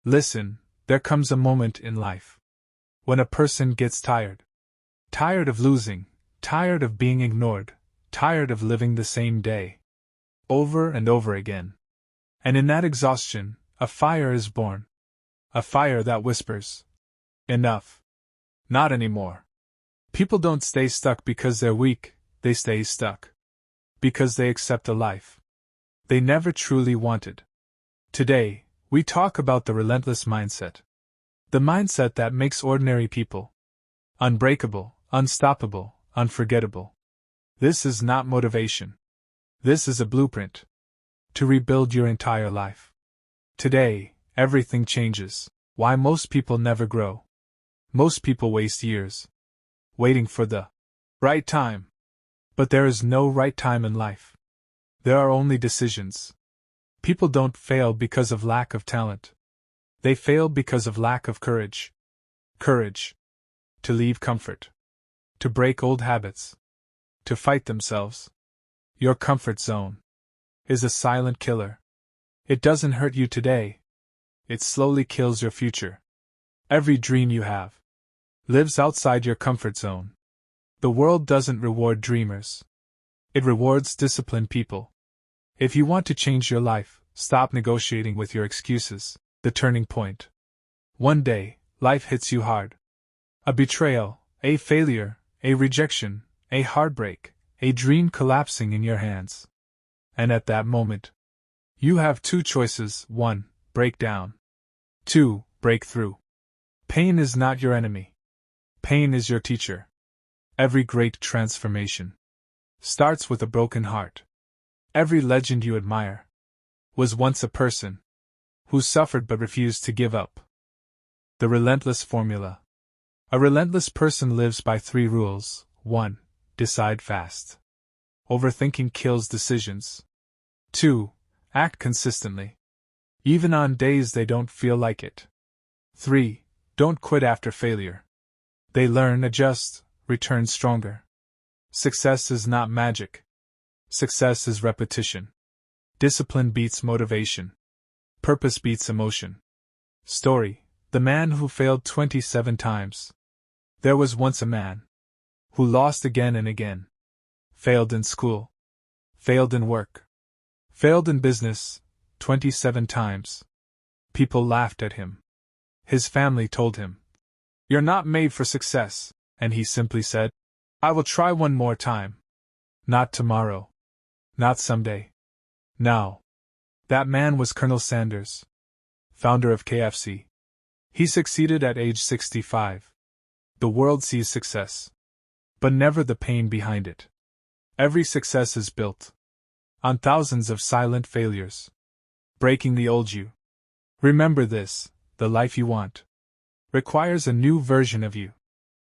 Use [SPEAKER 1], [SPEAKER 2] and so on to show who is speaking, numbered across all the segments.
[SPEAKER 1] Listen, there comes a moment in life when a person gets tired. Tired of losing, tired of being ignored, tired of living the same day over and over again. And in that exhaustion, a fire is born. A fire that whispers, enough. Not anymore. People don't stay stuck because they're weak, they stay stuck because they accept a life they never truly wanted. Today, we talk about the relentless mindset. The mindset that makes ordinary people unbreakable, unstoppable, unforgettable. This is not motivation. This is a blueprint to rebuild your entire life. Today, everything changes. Why most people never grow. Most people waste years waiting for the right time. But there is no right time in life. There are only decisions. People don't fail because of lack of talent. They fail because of lack of courage. Courage to leave comfort, to break old habits, to fight themselves. Your comfort zone is a silent killer. It doesn't hurt you today. It slowly kills your future. Every dream you have lives outside your comfort zone. The world doesn't reward dreamers. It rewards disciplined people. If you want to change your life, stop negotiating with your excuses. The turning point. One day, life hits you hard. A betrayal, a failure, a rejection, a heartbreak, a dream collapsing in your hands. And at that moment, you have two choices: 1. Break down. 2. Break through. Pain is not your enemy. Pain is your teacher. Every great transformation starts with a broken heart. Every legend you admire was once a person who suffered but refused to give up. The relentless formula. A relentless person lives by 3 rules. 1. Decide fast. Overthinking kills decisions. 2. Act consistently, even on days they don't feel like it. 3. Don't quit after failure. They learn, adjust, return stronger. Success is not magic. Success is repetition. Discipline beats motivation. Purpose beats emotion. Story: the man who failed 27 times. There was once a man who lost again and again. Failed in school. Failed in work. Failed in business, 27 times. People laughed at him. His family told him, "You're not made for success," and he simply said, "I will try one more time." Not tomorrow. Not someday. Now. That man was Colonel Sanders, founder of KFC. He succeeded at age 65. The world sees success, but never the pain behind it. Every success is built on thousands of silent failures. Breaking the old you. Remember this: the life you want requires a new version of you.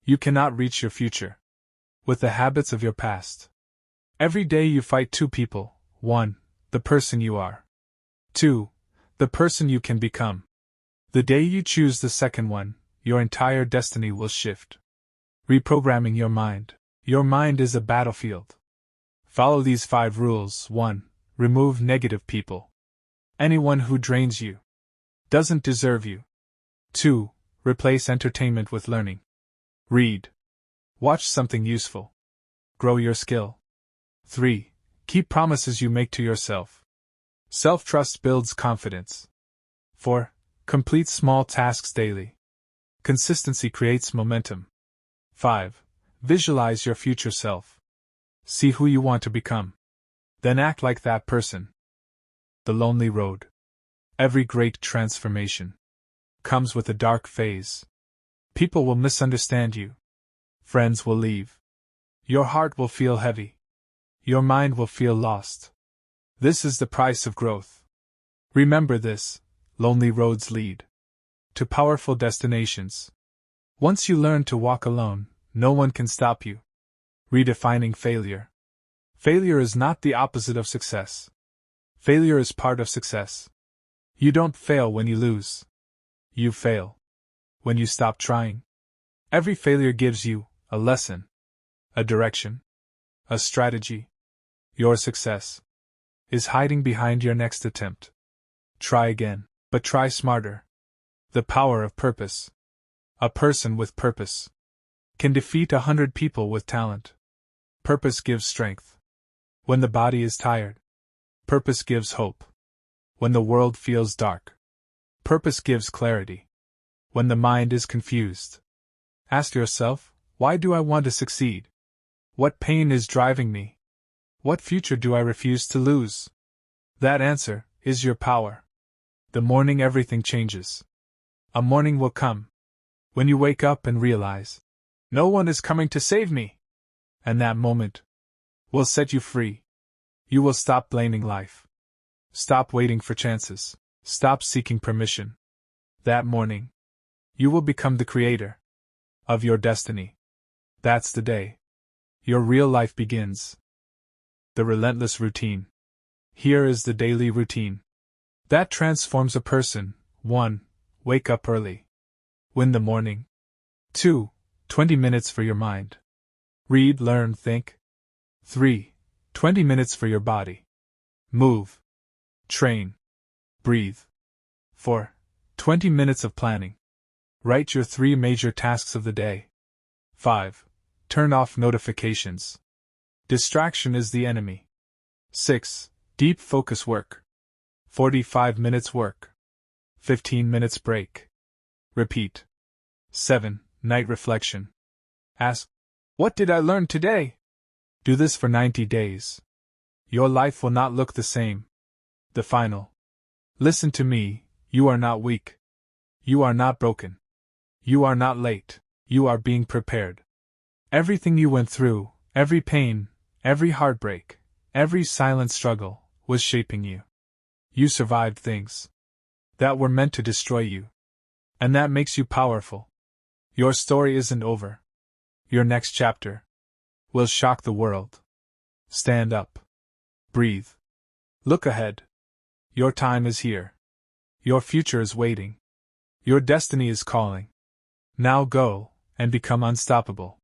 [SPEAKER 1] You cannot reach your future with the habits of your past. Every day you fight 2 people: 1. The person you are. 2. The person you can become. The day you choose the second one, your entire destiny will shift. Reprogramming your mind. Your mind is a battlefield. Follow these 5 rules. 1. Remove negative people. Anyone who drains you doesn't deserve you. 2. Replace entertainment with learning. Read. Watch something useful. Grow your skill. 3. Keep promises you make to yourself. Self-trust builds confidence. 4. Complete small tasks daily. Consistency creates momentum. 5. Visualize your future self. See who you want to become. Then act like that person. The lonely road. Every great transformation comes with a dark phase. People will misunderstand you. Friends will leave. Your heart will feel heavy. Your mind will feel lost. This is the price of growth. Remember this: lonely roads lead to powerful destinations. Once you learn to walk alone, no one can stop you. Redefining failure. Failure is not the opposite of success. Failure is part of success. You don't fail when you lose. You fail when you stop trying. Every failure gives you a lesson, a direction, a strategy. Your success is hiding behind your next attempt. Try again, but try smarter. The power of purpose. A person with purpose can defeat 100 people with talent. Purpose gives strength. When the body is tired, purpose gives hope. When the world feels dark, purpose gives clarity. When the mind is confused, ask yourself, why do I want to succeed? What pain is driving me? What future do I refuse to lose? That answer is your power. The morning everything changes. A morning will come when you wake up and realize, no one is coming to save me. And that moment will set you free. You will stop blaming life. Stop waiting for chances. Stop seeking permission. That morning, you will become the creator of your destiny. That's the day your real life begins. The relentless routine. Here is the daily routine that transforms a person. 1. Wake up early. Win the morning. 2. 20 minutes for your mind. Read, learn, think. 3. 20 minutes for your body. Move. Train. Breathe. 4. 20 minutes of planning. Write your 3 major tasks of the day. 5. Turn off notifications. Distraction is the enemy. 6. Deep focus work. 45 minutes work. 15 minutes break. Repeat. 7. Night reflection. Ask, what did I learn today? Do this for 90 days. Your life will not look the same. The final. Listen to me, you are not weak. You are not broken. You are not late. You are being prepared. Everything you went through, every pain, every heartbreak, every silent struggle, was shaping you. You survived things that were meant to destroy you. And that makes you powerful. Your story isn't over. Your next chapter will shock the world. Stand up. Breathe. Look ahead. Your time is here. Your future is waiting. Your destiny is calling. Now go and become unstoppable.